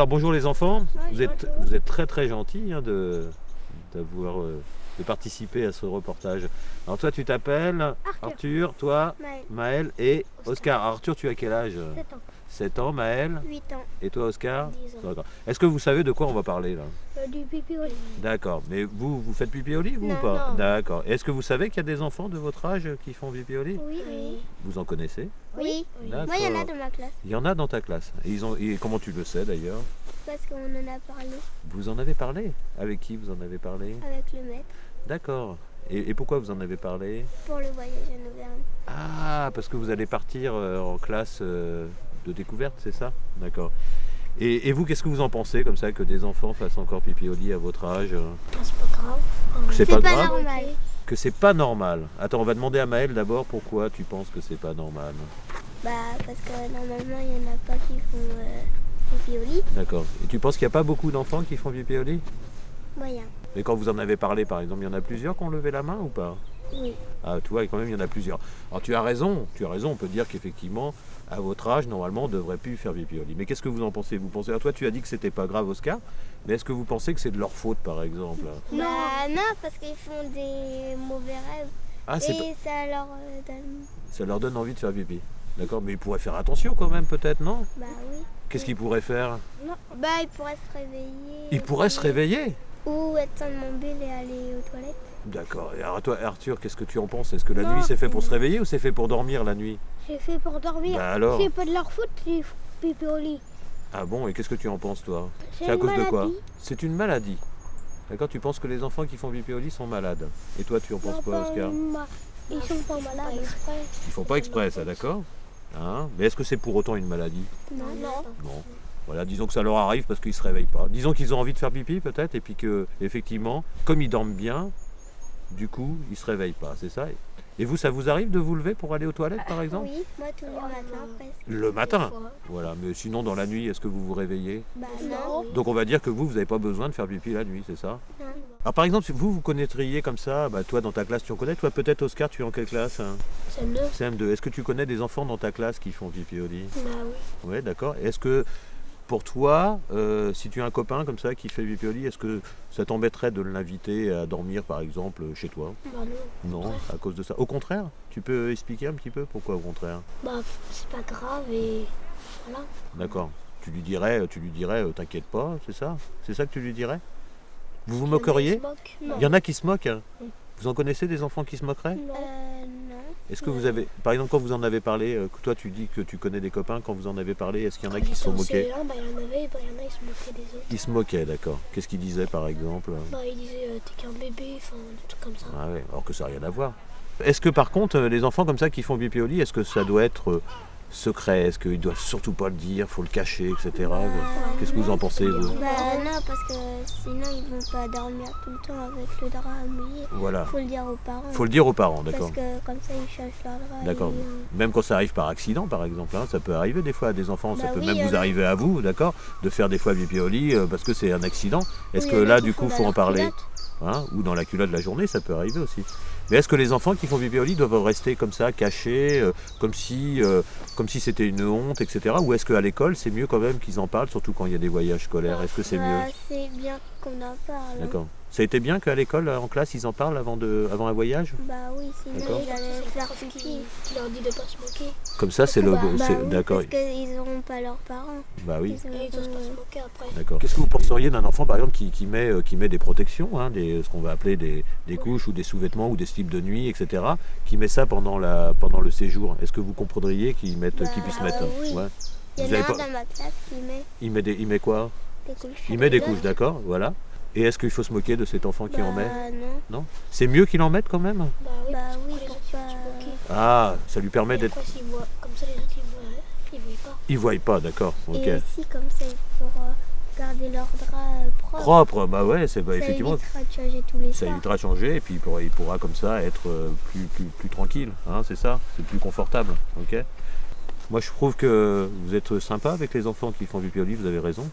alors bonjour les enfants. Ouais, Vous êtes très très gentils d'avoir de participer à ce reportage. Alors toi tu t'appelles Arthur, toi Maël, Maël et Oscar. Alors, Arthur, tu as quel âge? 7 ans. 7 ans, Maël. 8 ans. Et toi Oscar? 10 ans. D'accord. Est-ce que vous savez de quoi on va parler là? Du pipi au lit. D'accord. Mais vous faites pipi au lit vous Non, ou pas? non. D'accord. Est-ce que vous savez qu'il y a des enfants de votre âge qui font pipi au lit? Oui. Oui. Vous en connaissez? Oui. D'accord. Moi, il y en a dans ma classe. Il y en a dans ta classe. Et comment tu le sais d'ailleurs? Parce qu'on en a parlé Vous en avez parlé? Avec qui vous en avez parlé? avec le maître D'accord. Et pourquoi vous en avez parlé? pour le voyage en Auvergne. Ah, parce que vous allez partir en classe de découverte, c'est ça? D'accord. Et vous, qu'est-ce que vous en pensez comme ça que des enfants fassent encore pipi au lit à votre âge? C'est pas grave. Que c'est C'est pas pas grave? normal. Que c'est pas normal. Attends, on va demander à Maël d'abord pourquoi tu penses que c'est pas normal. Bah, parce que normalement, il n'y en a pas qui font pipi au lit. D'accord. Et tu penses qu'il n'y a pas beaucoup d'enfants qui font pipi au lit? Moyen. Mais quand vous en avez parlé, par exemple, il y en a plusieurs qui ont levé la main ou pas? Oui. Ah, tu vois, quand même, il y en a plusieurs. Alors, tu as raison, on peut dire qu'effectivement, à votre âge, normalement, on ne devrait plus faire pipi au lit. Mais qu'est-ce que vous en pensez? Vous pensez, toi, tu as dit que c'était pas grave, Oscar, mais est-ce que vous pensez que c'est de leur faute, par exemple? Bah, non, parce qu'ils font des mauvais rêves. Ah, Et ça leur donne. ça leur donne envie de faire pipi. D'accord, mais ils pourraient faire attention quand même, peut-être, non? Bah oui. Qu'est-ce qu'ils pourraient faire? Non. Bah, ils pourraient se réveiller. Ils pourraient se réveiller? Ou être somnambule et aller aux toilettes. D'accord. Et alors, toi, Arthur, qu'est-ce que tu en penses? Est-ce que la Non. nuit, c'est fait pour se réveiller ou c'est fait pour dormir la nuit? J'ai fait pour dormir. Bah alors? C'est pas de leur faute s'ils font pipi au lit. Ah bon, et qu'est-ce que tu en penses, toi? C'est C'est à une cause de quoi? maladie. C'est une maladie. D'accord, tu penses que les enfants qui font pipi au lit sont malades. Et toi, tu en penses Non, quoi, pas Oscar? Ils sont pas malades. Ils font pas exprès, ça, d'accord? Hein? Mais est-ce que c'est pour autant une maladie? Non. Non. Voilà, disons que ça leur arrive parce qu'ils se réveillent pas. Disons qu'ils ont envie de faire pipi, peut-être, et puis que, effectivement, comme ils dorment bien, du coup, ils se réveillent pas, c'est ça? Et vous, ça vous arrive de vous lever pour aller aux toilettes, par exemple? Oui, moi tous les matins presque. Le matin? Voilà, mais sinon, dans la nuit, est-ce que vous vous réveillez? Bah non. Donc on va dire que vous n'avez pas besoin de faire pipi la nuit, c'est ça? Non. Alors par exemple, si vous connaîtriez comme ça, bah, toi dans ta classe tu en connais, toi peut-être Oscar, tu es en quelle classe? C'est le. CM2. Est-ce que tu connais des enfants dans ta classe qui font pipi au lit? Bah oui. Oui, d'accord. Et est-ce que pour toi, si tu as un copain comme ça qui fait pipi au lit, est-ce que ça t'embêterait de l'inviter à dormir par exemple chez toi? Bah non. Non, à cause de ça. Au contraire, tu peux expliquer un petit peu pourquoi au contraire? Bah c'est pas grave et voilà. D'accord. Tu lui dirais, t'inquiète pas, c'est ça? C'est ça que tu lui dirais? Vous vous moqueriez? Non. Il y en a qui se moquent. Vous en connaissez des enfants qui se moqueraient? Non. Est-ce que vous avez, par exemple, quand vous en avez parlé, que toi tu dis que tu connais des copains, quand vous en avez parlé, est-ce qu'il y en a qui se sont moqués? Bah, il y en avait, bah, il y en a, ils se moquaient des autres. Ils se moquaient, d'accord. Qu'est-ce qu'ils disaient par exemple? Bah, ils disaient t'es qu'un bébé, enfin des trucs comme ça. Ah ouais, alors que ça n'a rien à voir. Est-ce que par contre, les enfants comme ça qui font pipi au lit, est-ce que ça doit être secret? Est-ce qu'ils doivent surtout pas le dire, faut le cacher, etc. Qu'est-ce que vous en pensez, vous? Bah non, parce que sinon ils vont pas dormir tout le temps avec le drap mouillé. Voilà. Faut le dire aux parents. Faut le dire aux parents, d'accord. Parce que comme ça ils changent leur drap. D'accord. et, Même quand ça arrive par accident, par exemple, hein, ça peut arriver des fois à des enfants, ça Bah peut oui, même il y vous en a. arriver à vous, d'accord, de faire des fois pipi au lit parce que c'est un accident. Est-ce Oui, que il y en a là, qui du font coup, dans faut en leur parler? culotte. Hein, ou dans la culotte de la journée, ça peut arriver aussi. Mais est-ce que les enfants qui font pipi au lit doivent rester comme ça, cachés, comme si c'était une honte, etc. Ou est-ce qu'à l'école, c'est mieux quand même qu'ils en parlent, surtout quand il y a des voyages scolaires? Est-ce que c'est mieux? C'est bien qu'on en parle. D'accord. Ça a été bien qu'à l'école, en classe, ils en parlent avant un voyage? Bah oui, sinon D'accord. ils allaient faire pipi. Qui leur dit de pas se moquer. Comme ça, c'est le... Bah c'est- oui, d'accord. parce qu'ils n'auront pas leurs parents. Bah oui. Ils Et ils osent pas se auront- moquer après. D'accord. Qu'est-ce que vous penseriez d'un enfant, par exemple, qui met des protections, hein, ce qu'on va appeler des couches ou des sous-vêtements ou des slips de nuit, etc., qui met ça pendant le séjour? Est-ce que vous comprendriez qu'il puisse mettre? oui. Ouais. Il y Vous en a avez un pas- dans ma classe qui met Il met quoi? des couches. Il met des couches, d'accord, voilà. Et est-ce qu'il faut se moquer de cet enfant qui en met? Non. Non? C'est mieux qu'il en mette quand même? Bah oui, Bah parce que oui, les pour autres ils vont pas- se moquer. Ah, ça lui permet Et d'être... après s'ils voient, comme ça les autres ils voient pas. Il ne voit pas, d'accord, ok. Et aussi comme ça ils pourront garder leur drap propre. Propre, bah ouais, c'est Ça effectivement... évitera de changer tous les Ça soirs. évitera de changer et puis il pourra comme ça être plus tranquille, hein, c'est ça? C'est plus confortable, ok? Moi je trouve que vous êtes sympa avec les enfants qui font pipi au lit, vous avez raison.